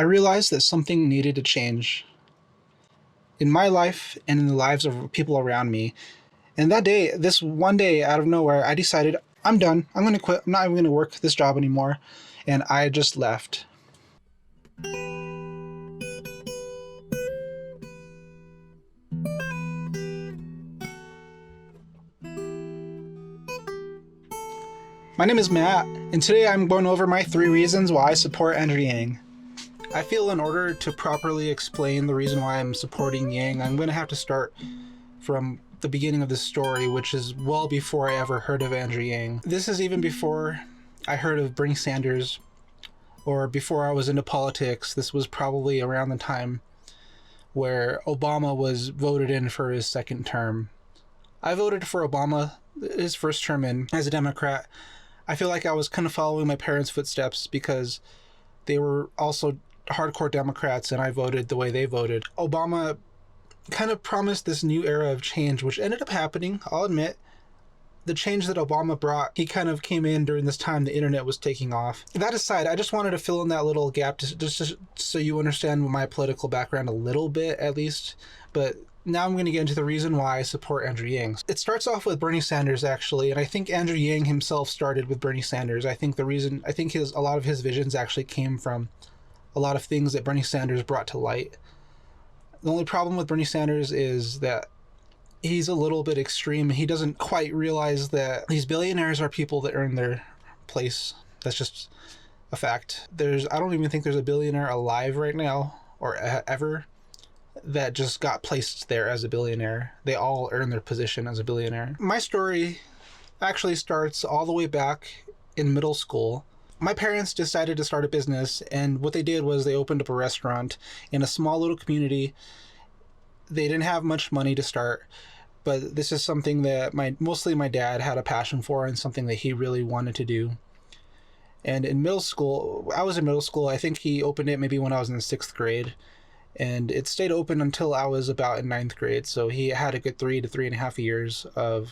I realized that something needed to change in my life and in the lives of people around me. And that day, this one day out of nowhere, I decided I'm done. I'm going to quit. I'm not even going to work this job anymore. And I just left. My name is Matt, and today I'm going over my 3 reasons why I support Andrew Yang. I feel in order to properly explain the reason why I'm supporting Yang, I'm going to have to start from the beginning of this story, which is well before I ever heard of Andrew Yang. This is even before I heard of Bernie Sanders, or before I was into politics. This was probably around the time where Obama was voted in for his second term. I voted for Obama his first term in as a Democrat. I feel like I was kind of following my parents' footsteps because they were also hardcore Democrats and I voted the way they voted. Obama kind of promised this new era of change, which ended up happening, I'll admit. The change that Obama brought, he kind of came in during this time the internet was taking off. That aside, I just wanted to fill in that little gap just so you understand my political background a little bit, at least. But now I'm going to get into the reason why I support Andrew Yang. It starts off with Bernie Sanders, actually, and I think Andrew Yang himself started with Bernie Sanders. I think a lot of his visions actually came from a lot of things that Bernie Sanders brought to light. The only problem with Bernie Sanders is that he's a little bit extreme. He doesn't quite realize that these billionaires are people that earn their place. That's just a fact. I don't even think there's a billionaire alive right now, or ever, that just got placed there as a billionaire. They all earn their position as a billionaire. My story actually starts all the way back in middle school. My parents decided to start a business, and what they did was they opened up a restaurant in a small little community. They didn't have much money to start, but this is something that mostly my dad had a passion for and something that he really wanted to do. And in middle school, I was in middle school. I think he opened it maybe when I was in the 6th grade, and it stayed open until I was about in 9th grade. So he had a good 3 to 3.5 years of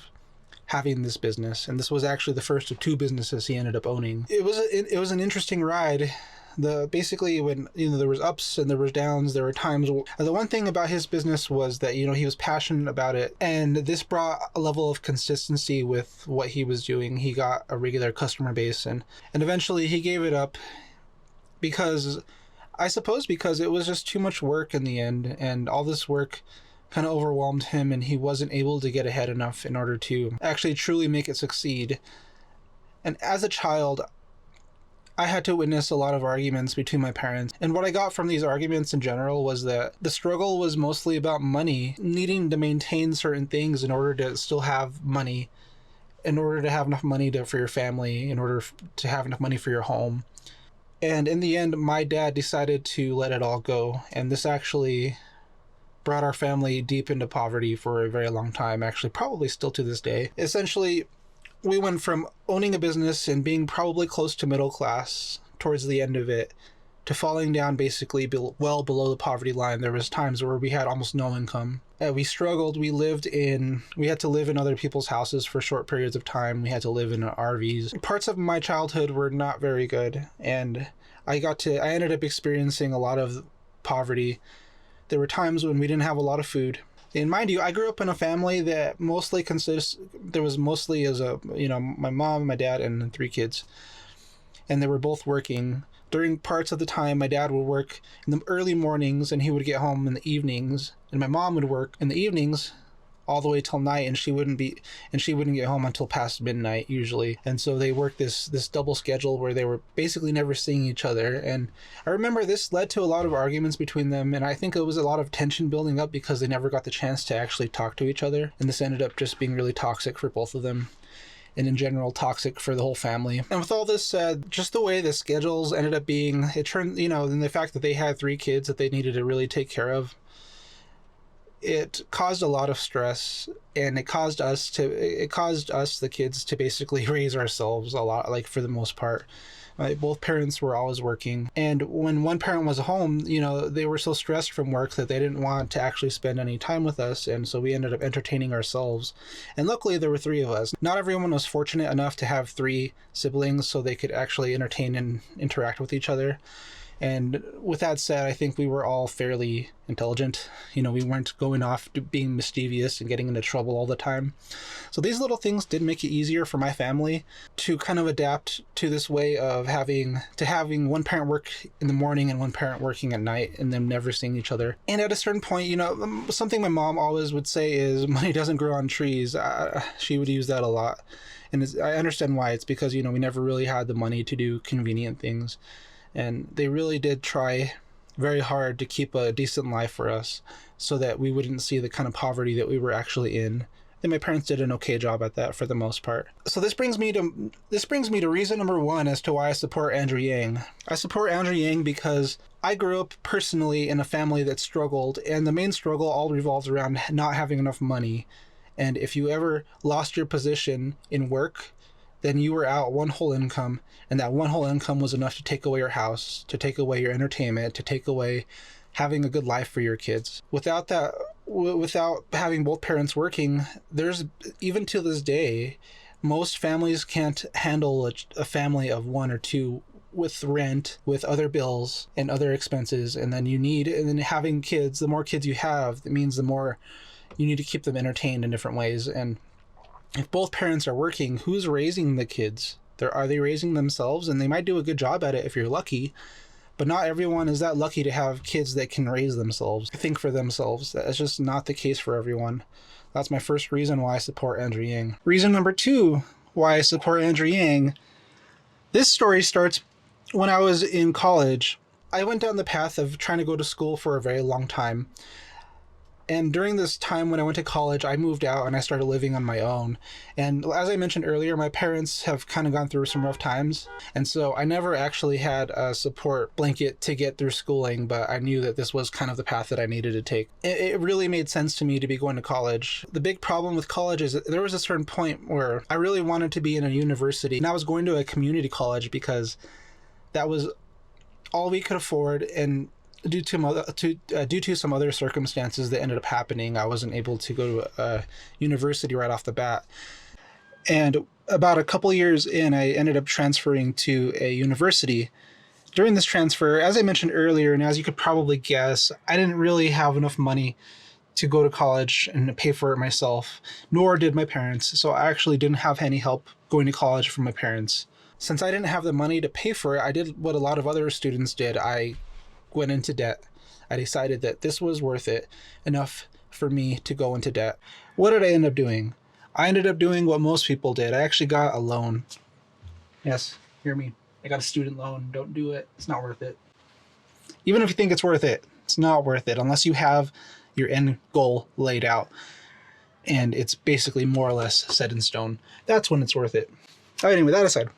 having this business, and this was actually the first of 2 businesses he ended up owning. It was an interesting ride. Basically, when there was ups and there was downs, there were times. The one thing about his business was that he was passionate about it, and this brought a level of consistency with what he was doing. He got a regular customer base, and eventually he gave it up because it was just too much work in the end, and all this work kind of overwhelmed him, and he wasn't able to get ahead enough in order to actually truly make it succeed. And as a child, I had to witness a lot of arguments between my parents. And what I got from these arguments in general was that the struggle was mostly about money, needing to maintain certain things in order to still have money, in order to have enough money for your family, in order to have enough money for your home. And in the end, my dad decided to let it all go. And this actually brought our family deep into poverty for a very long time, actually, probably still to this day. Essentially, we went from owning a business and being probably close to middle class towards the end of it to falling down basically well below the poverty line. There was times where we had almost no income. We struggled. We had to live in other people's houses for short periods of time. We had to live in RVs. Parts of my childhood were not very good, and I ended up experiencing a lot of poverty. There were times when we didn't have a lot of food. And mind you, I grew up in a family that mostly my mom, my dad, and 3 kids. And they were both working. During parts of the time, my dad would work in the early mornings and he would get home in the evenings. And my mom would work in the evenings all the way till night, and she wouldn't get home until past midnight usually. And so they worked this double schedule where they were basically never seeing each other. And I remember this led to a lot of arguments between them, and I think it was a lot of tension building up because they never got the chance to actually talk to each other, and this ended up just being really toxic for both of them, and in general toxic for the whole family. And with all this said, just the way the schedules ended up being, it turned, and the fact that they had 3 kids that they needed to really take care of, it caused a lot of stress, and it caused us, the kids, to basically raise ourselves a lot, like for the most part. Both parents were always working, and when one parent was home, they were so stressed from work that they didn't want to actually spend any time with us, and so we ended up entertaining ourselves. And luckily there were 3 of us. Not everyone was fortunate enough to have 3 siblings so they could actually entertain and interact with each other. And with that said, I think we were all fairly intelligent. You know, we weren't going off to being mischievous and getting into trouble all the time. So these little things did make it easier for my family to kind of adapt to this way of having one parent work in the morning and one parent working at night, and them never seeing each other. And at a certain point, you know, something my mom always would say is money doesn't grow on trees. She would use that a lot. And I understand why. It's because, you know, we never really had the money to do convenient things. And they really did try very hard to keep a decent life for us so that we wouldn't see the kind of poverty that we were actually in. And my parents did an okay job at that for the most part. So this brings me to reason number one as to why I support Andrew Yang. I support Andrew Yang because I grew up personally in a family that struggled, and the main struggle all revolves around not having enough money. And if you ever lost your position in work, then you were out one whole income, and that one whole income was enough to take away your house, to take away your entertainment, to take away having a good life for your kids. Without having both parents working, there's, even to this day, most families can't handle a family of one or two with rent, with other bills and other expenses. And then having kids, the more kids you have, that means the more you need to keep them entertained in different ways. And if both parents are working, who's raising the kids? Are they raising themselves? And they might do a good job at it if you're lucky, but not everyone is that lucky to have kids that can raise themselves, think for themselves. That's just not the case for everyone. That's my first reason why I support Andrew Yang. Reason number two why I support Andrew Yang. This story starts when I was in college. I went down the path of trying to go to school for a very long time. And during this time when I went to college, I moved out and I started living on my own. And as I mentioned earlier, my parents have kind of gone through some rough times. And so I never actually had a support blanket to get through schooling, but I knew that this was kind of the path that I needed to take. It really made sense to me to be going to college. The big problem with college is that there was a certain point where I really wanted to be in a university, and I was going to a community college because that was all we could afford. And due to some other circumstances that ended up happening, I wasn't able to go to a university right off the bat. And about a couple years in, I ended up transferring to a university. During this transfer, as I mentioned earlier, and as you could probably guess, I didn't really have enough money to go to college and pay for it myself, nor did my parents. So I actually didn't have any help going to college from my parents. Since I didn't have the money to pay for it, I did what a lot of other students did. I went into debt. I decided that this was worth it enough for me to go into debt. What did I end up doing? I ended up doing what most people did. I actually got a loan. Yes, hear me. I got a student loan. Don't do it. It's not worth it. Even if you think it's worth it, it's not worth it unless you have your end goal laid out and it's basically more or less set in stone. That's when it's worth it. Anyway, that aside,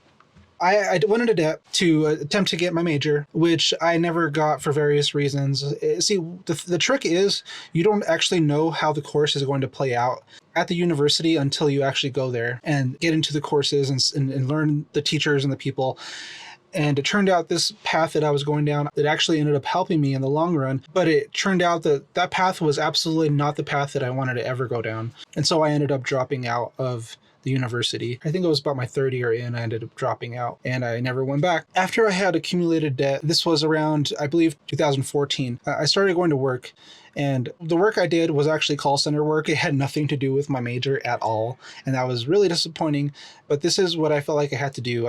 I went into debt to attempt to get my major, which I never got for various reasons. See, the trick is you don't actually know how the course is going to play out at the university until you actually go there and get into the courses and learn the teachers and the people. And it turned out this path that I was going down, it actually ended up helping me in the long run. But it turned out that path was absolutely not the path that I wanted to ever go down. And so I ended up dropping out of the university. I think it was about my third year in, I ended up dropping out and I never went back. After I had accumulated debt, this was around, I believe, 2014, I started going to work. And the work I did was actually call center work. It had nothing to do with my major at all. And that was really disappointing. But this is what I felt like I had to do.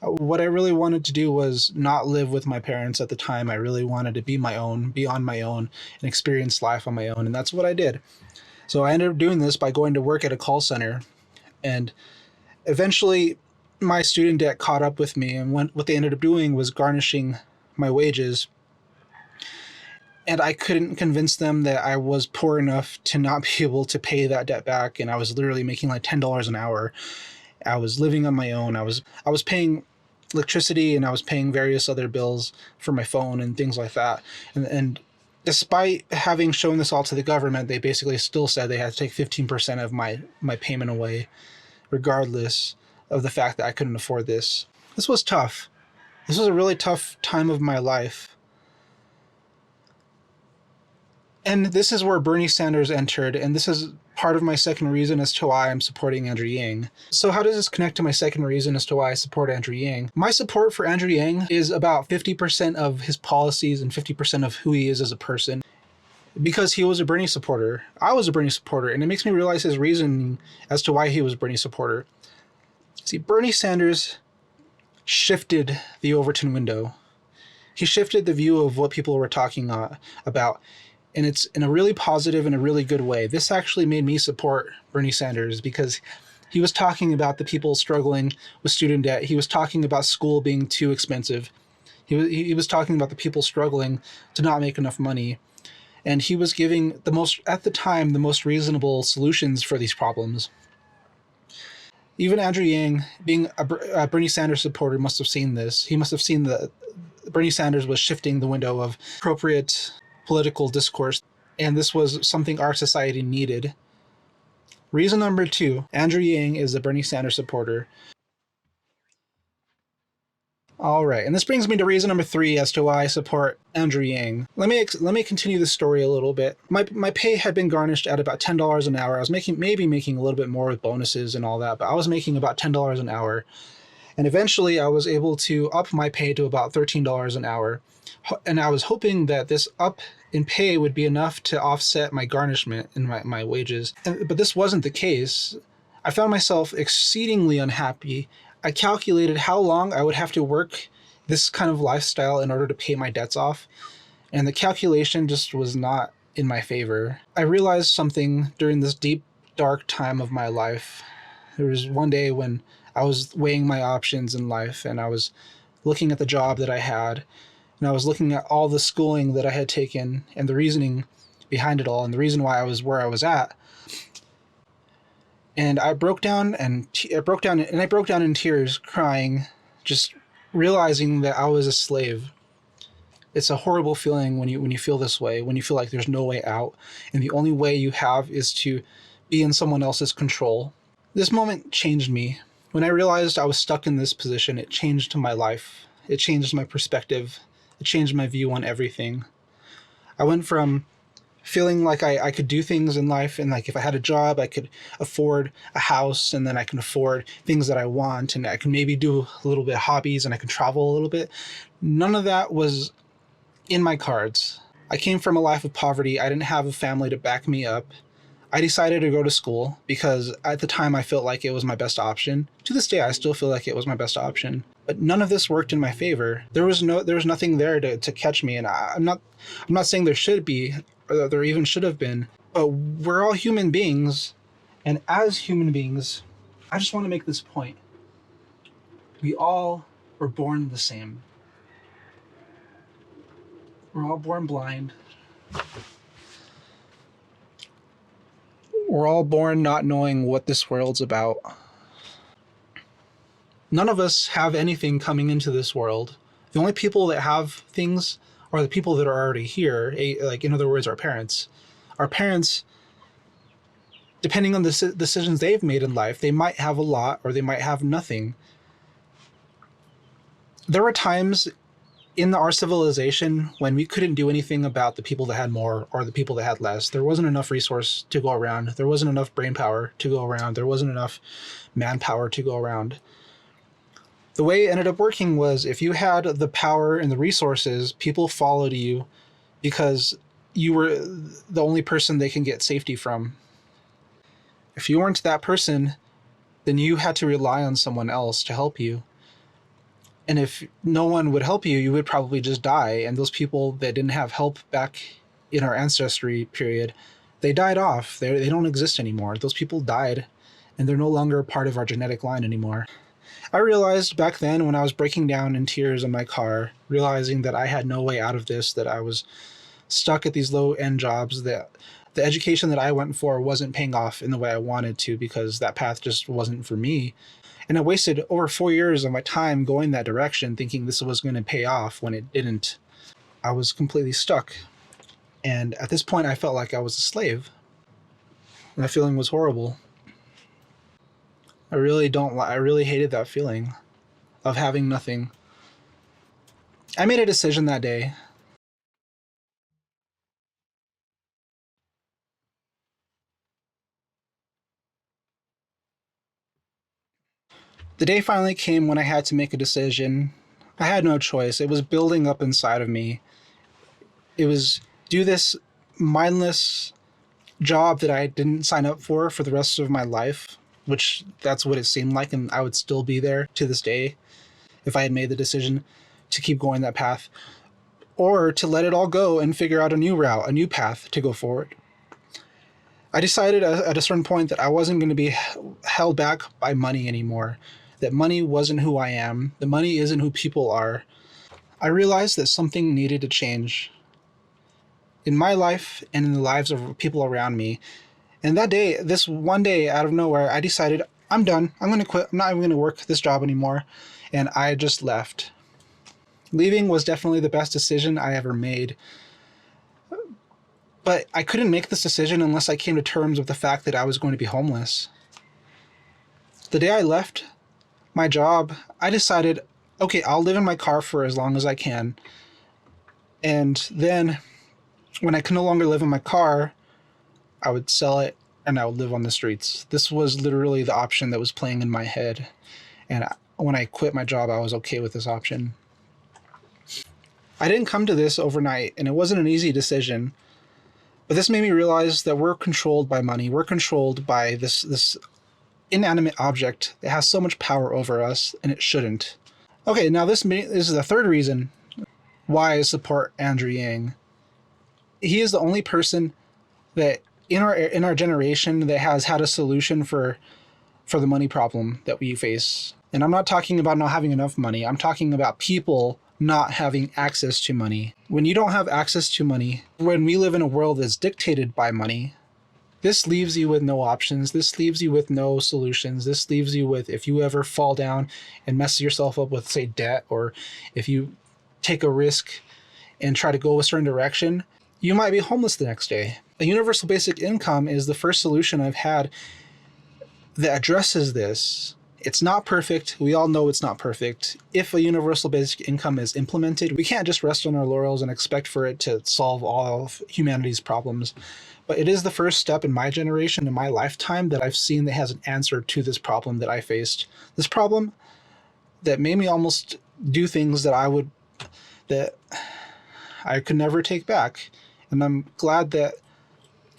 What I really wanted to do was not live with my parents at the time. I really wanted to be on my own, and experience life on my own. And that's what I did. So I ended up doing this by going to work at a call center. And eventually my student debt caught up with me. And what they ended up doing was garnishing my wages. And I couldn't convince them that I was poor enough to not be able to pay that debt back. And I was literally making like $10 an hour. I was living on my own. I was paying electricity and I was paying various other bills for my phone and things like that. And despite having shown this all to the government, they basically still said they had to take 15% of my payment away, regardless of the fact that I couldn't afford this. This was tough. This was a really tough time of my life. And this is where Bernie Sanders entered, and this is part of my second reason as to why I'm supporting Andrew Yang. So how does this connect to my second reason as to why I support Andrew Yang? My support for Andrew Yang is about 50% of his policies and 50% of who he is as a person. Because he was a Bernie supporter. I was a Bernie supporter, and it makes me realize his reasoning as to why he was a Bernie supporter. See, Bernie Sanders shifted the Overton window. He shifted the view of what people were talking about, and it's in a really positive and a really good way. This actually made me support Bernie Sanders because he was talking about the people struggling with student debt. He was talking about school being too expensive. He was talking about the people struggling to not make enough money. And he was giving at the time, the most reasonable solutions for these problems. Even Andrew Yang, being a Bernie Sanders supporter, must have seen this. He must have seen that Bernie Sanders was shifting the window of appropriate political discourse, and this was something our society needed. Reason number 2, Andrew Yang is a Bernie Sanders supporter. All right, and this brings me to reason number 3 as to why I support Andrew Yang. Let me continue the story a little bit. My pay had been garnished at about $10 an hour. I was maybe making a little bit more with bonuses and all that, but I was making about $10 an hour. And eventually I was able to up my pay to about $13 an hour. And I was hoping that this up in pay would be enough to offset my garnishment in my wages. But this wasn't the case. I found myself exceedingly unhappy. I calculated how long I would have to work this kind of lifestyle in order to pay my debts off, and the calculation just was not in my favor. I realized something during this deep, dark time of my life. There was one day when I was weighing my options in life, and I was looking at the job that I had, and I was looking at all the schooling that I had taken and the reasoning behind it all, and the reason why I was where I was at. And I broke down in tears, crying, just realizing that I was a slave. It's a horrible feeling when you feel this way, when you feel like there's no way out, and the only way you have is to be in someone else's control. This moment changed me. When I realized I was stuck in this position, it changed my life. It changed my perspective. It changed my view on everything. I went from feeling like I could do things in life, and like if I had a job, I could afford a house, and then I can afford things that I want, and I can maybe do a little bit of hobbies, and I can travel a little bit. None of that was in my cards. I came from a life of poverty. I didn't have a family to back me up. I decided to go to school because at the time I felt like it was my best option. To this day, I still feel like it was my best option. But none of this worked in my favor. There was nothing there to catch me, and I'm not saying there should be, or there even should have been, but we're all human beings, and as human beings, I just want to make this point. We all were born the same. We're all born blind. We're all born not knowing what this world's about. None of us have anything coming into this world. The only people that have things are the people that are already here, like in other words, our parents. Our parents, depending on the decisions they've made in life, they might have a lot or they might have nothing. There were times in our civilization when we couldn't do anything about the people that had more or the people that had less. There wasn't enough resource to go around. There wasn't enough brain power to go around. There wasn't enough manpower to go around. The way it ended up working was if you had the power and the resources, people followed you because you were the only person they can get safety from. If you weren't that person, then you had to rely on someone else to help you. And if no one would help you, you would probably just die. And those people that didn't have help back in our ancestry period, they died off. They don't exist anymore. Those people died, and they're no longer a part of our genetic line anymore. I realized back then when I was breaking down in tears in my car, realizing that I had no way out of this, that I was stuck at these low-end jobs, that the education that I went for wasn't paying off in the way I wanted to because that path just wasn't for me. And I wasted over 4 years of my time going that direction thinking this was going to pay off when it didn't. I was completely stuck. And at this point, I felt like I was a slave. And that feeling was horrible. I really hated that feeling of having nothing. I made a decision that day. The day finally came when I had to make a decision. I had no choice. It was building up inside of me. It was do this mindless job that I didn't sign up for the rest of my life, which that's what it seemed like, and I would still be there to this day if I had made the decision to keep going that path, or to let it all go and figure out a new route, a new path to go forward. I decided at a certain point that I wasn't going to be held back by money anymore, that money wasn't who I am, the money isn't who people are. I realized that something needed to change in my life and in the lives of people around me. And that day, this one day out of nowhere, I decided, I'm done. I'm going to quit. I'm not even going to work this job anymore. And I just left. Leaving was definitely the best decision I ever made. But I couldn't make this decision unless I came to terms with the fact that I was going to be homeless. The day I left my job, I decided, okay, I'll live in my car for as long as I can. And then when I could no longer live in my car, I would sell it and I would live on the streets. This was literally the option that was playing in my head. And when I quit my job, I was okay with this option. I didn't come to this overnight, and it wasn't an easy decision. But this made me realize that we're controlled by money. We're controlled by this inanimate object that has so much power over us, and it shouldn't. Okay, now this is the third reason why I support Andrew Yang. He is the only person that in our generation that has had a solution for the money problem that we face. And I'm not talking about not having enough money. I'm talking about people not having access to money. When you don't have access to money, when we live in a world that's dictated by money, this leaves you with no options. This leaves you with no solutions. This leaves you with, if you ever fall down and mess yourself up with, say, debt, or if you take a risk and try to go a certain direction, you might be homeless the next day. A universal basic income is the first solution I've had that addresses this. It's not perfect. We all know it's not perfect. If a universal basic income is implemented, we can't just rest on our laurels and expect for it to solve all of humanity's problems. But it is the first step in my generation, in my lifetime, that I've seen that has an answer to this problem that I faced. This problem that made me almost do things that I could never take back. And I'm glad that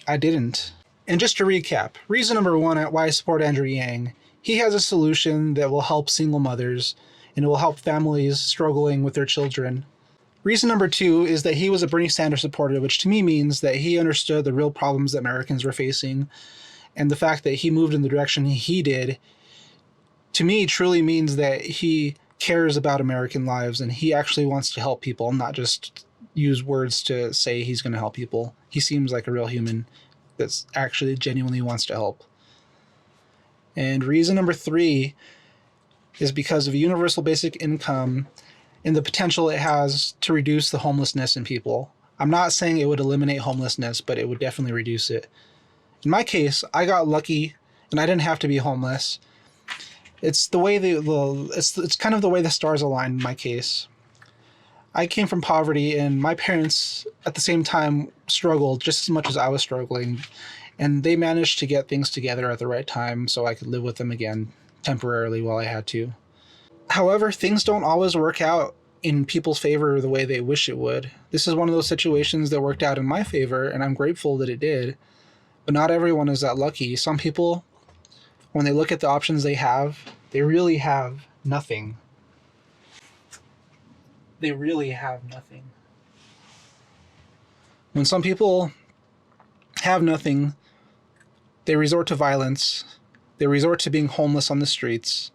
I didn't. And just to recap, reason number one why I support Andrew Yang. He has a solution that will help single mothers and it will help families struggling with their children. Reason number two is that he was a Bernie Sanders supporter, which to me means that he understood the real problems that Americans were facing. And the fact that he moved in the direction he did, to me, truly means that he cares about American lives and he actually wants to help people, not just use words to say he's going to help people. He seems like a real human that actually genuinely wants to help. And reason number three is because of universal basic income and the potential it has to reduce the homelessness in people. I'm not saying it would eliminate homelessness, but it would definitely reduce it. In my case, I got lucky and I didn't have to be homeless. It's the way it's kind of the way the stars aligned in my case. I came from poverty and my parents at the same time struggled just as much as I was struggling. And they managed to get things together at the right time so I could live with them again temporarily while I had to. However, things don't always work out in people's favor the way they wish it would. This is one of those situations that worked out in my favor, and I'm grateful that it did. But not everyone is that lucky. Some people, when they look at the options they have, they really have nothing. They really have nothing. When some people have nothing, they resort to violence. They resort to being homeless on the streets.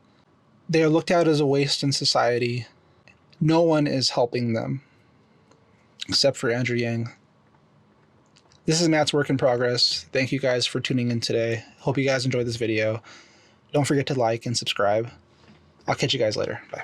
They are looked at as a waste in society. No one is helping them, except for Andrew Yang. This is Matt's work in progress. Thank you guys for tuning in today. Hope you guys enjoyed this video. Don't forget to like and subscribe. I'll catch you guys later. Bye.